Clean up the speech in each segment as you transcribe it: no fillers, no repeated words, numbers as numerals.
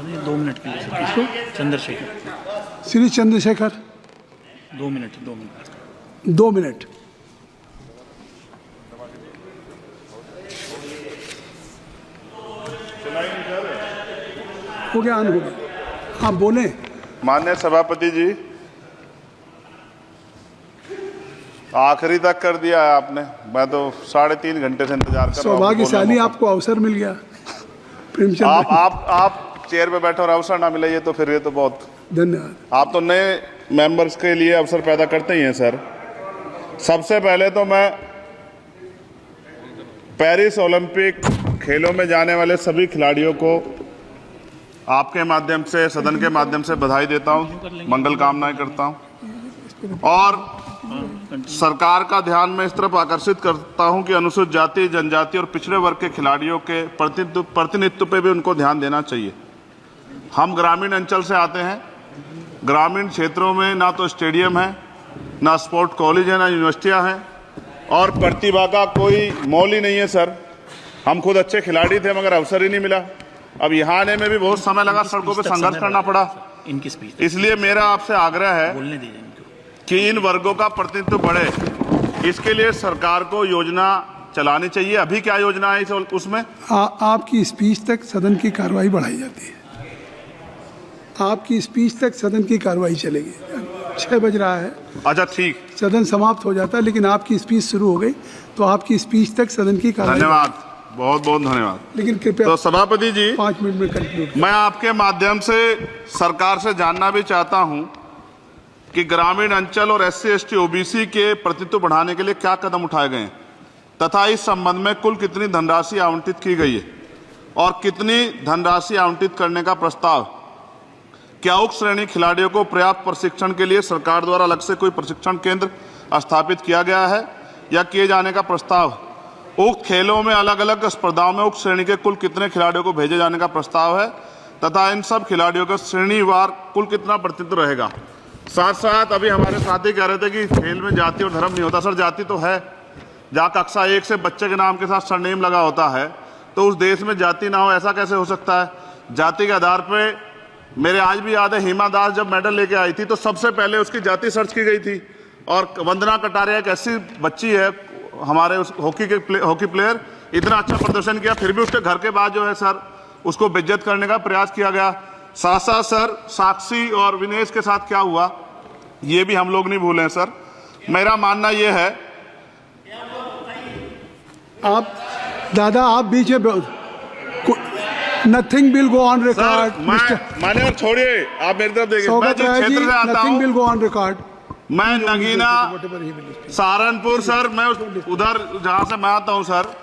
दें 2 मिनट के लिए सर। किसको? Chandrashekhar. Shri Chandrashekhar 2 minute 2 minute. 2 minute. हो गया, ऑन हो गया। हाँ बोले। माननीय सभापति जी, आखिरी तक कर दिया है आपने। मैं तो 3.5 घंटे से इंतजार कर रहा हूँ। सौभाग्यशाली आपको अवसर मिल गया। प्रेमचंद आप चेयर पे बैठे और अवसर ना मिले, ये तो फिर ये तो बहुत धन्यवाद। आप तो नए मेंबर्स के लिए अवसर पैदा करते ही हैं सर। सबसे पहले तो मैं पेरिस ओलंपिक खेलों में जाने वाले सभी खिलाड़ियों को आपके माध्यम से, सदन के माध्यम से बधाई देता हूं, मंगल कामनाएं करता हूं और सरकार का ध्यान मैं इस तरफ आकर्षित करता हूं कि अनुसूचित जाति, जनजाति और पिछड़े वर्ग के खिलाड़ियों के प्रतिनिधित्व पे भी उनको ध्यान देना चाहिए। हम ग्रामीण अंचल से आते हैं। ग्रामीण क्षेत्रों में ना तो स्टेडियम है, ना स्पोर्ट कॉलेज है, ना यूनिवर्सिटियां हैं और प्रतिभा का कोई मोल ही नहीं है सर। हम खुद अच्छे खिलाड़ी थे मगर अवसर ही नहीं मिला। अब यहाँ आने में भी बहुत समय लगा, सड़कों पे संघर्ष करना पड़ा। इनकी स्पीच इसलिए मेरा आपसे आग्रह है बोलने दीजिए इनको कि इन वर्गों का प्रतिनिधित्व बढ़े। इसके लिए सरकार को योजना चलानी चाहिए। अभी क्या योजना है उसमें? आपकी स्पीच तक सदन की कार्रवाई बढ़ाई जाती है। आपकी स्पीच तक सदन की कार्रवाई चलेगी। 6 बज रहा है। अच्छा ठीक, सदन समाप्त हो जाता है, लेकिन आपकी स्पीच शुरू हो गई तो आपकी स्पीच तक सदन की कार्रवाई। धन्यवाद, बहुत बहुत धन्यवाद। लेकिन कृपया तो सभापति जी 5 मिनट में कंक्लूड। मैं आपके माध्यम से सरकार से जानना भी चाहता हूं कि ग्रामीण अंचल और SC, ST, OBC के प्रतिनिधित्व बढ़ाने के लिए क्या कदम उठाए गए हैं तथा इस संबंध में कुल कितनी धनराशि आवंटित की गई है और कितनी धनराशि आवंटित करने का प्रस्ताव। क्या उक्त श्रेणी खिलाड़ियों को पर्याप्त प्रशिक्षण के लिए सरकार द्वारा अलग से कोई प्रशिक्षण केंद्र स्थापित किया गया है या किए जाने का प्रस्ताव। उक्त खेलों में अलग अलग स्पर्धाओं में उक्त श्रेणी के कुल कितने खिलाड़ियों को भेजे जाने का प्रस्ताव है तथा इन सब खिलाड़ियों का श्रेणीवार कुल कितना प्रतिनिधित्व रहेगा। साथ साथ अभी हमारे साथी कह रहे थे कि खेल में जाति और धर्म नहीं होता। सर जाति तो है। जहाँ कक्षा 1 से बच्चे के नाम के साथ सरनेम लगा होता है तो उस देश में जाति ना हो, ऐसा कैसे हो सकता है? जाति के आधार पर मेरे आज भी याद है, हिमा दास जब मेडल लेके आई थी तो सबसे पहले उसकी जाति सर्च की गई थी। और वंदना कटारिया एक ऐसी बच्ची है हमारे उस हॉकी प्लेयर, इतना अच्छा प्रदर्शन किया, फिर भी उसके घर के बाद जो है सर उसको बेइज्जत करने का प्रयास किया गया। साथ साथ सर साक्षी और विनेश के साथ क्या हुआ ये भी हम लोग नहीं भूले हैं सर। मेरा मानना ये है। आप दादा आप बीच में nothing will go on record. माने और छोड़िए, आप मेरी तरफ देखिए। मैं जिस क्षेत्र से आता नथिंग विल हूँ, गो ऑन रिकॉर्ड। मैं नगीना सहारनपुर सर, मैं उधर जहाँ से मैं आता हूँ सर,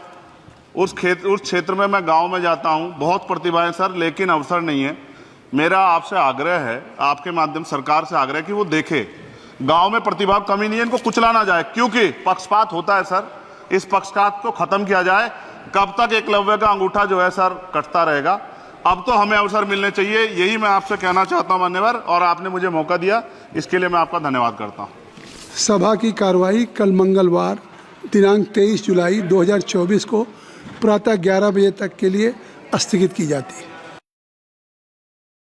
उस क्षेत्र में मैं गांव में जाता हूँ। बहुत प्रतिभाएं सर, लेकिन अवसर नहीं है। मेरा आपसे आग्रह है, आपके माध्यम सरकार से आग्रह कि वो देखे गांव में प्रतिभा कमी नहीं है, इनको कुचला ना जाए क्योंकि पक्षपात होता है सर। इस पक्षपात को खत्म किया जाए। कब तक एकलव्य का अंगूठा जो है सर कटता रहेगा? अब तो हमें अवसर मिलने चाहिए, यही मैं आपसे कहना चाहता हूं मान्यवर, और आपने मुझे मौका दिया इसके लिए मैं आपका धन्यवाद करता हूं। सभा की कार्रवाई कल मंगलवार दिनांक 23 जुलाई 2024 को प्रातः 11 बजे तक के लिए स्थगित की जाती है।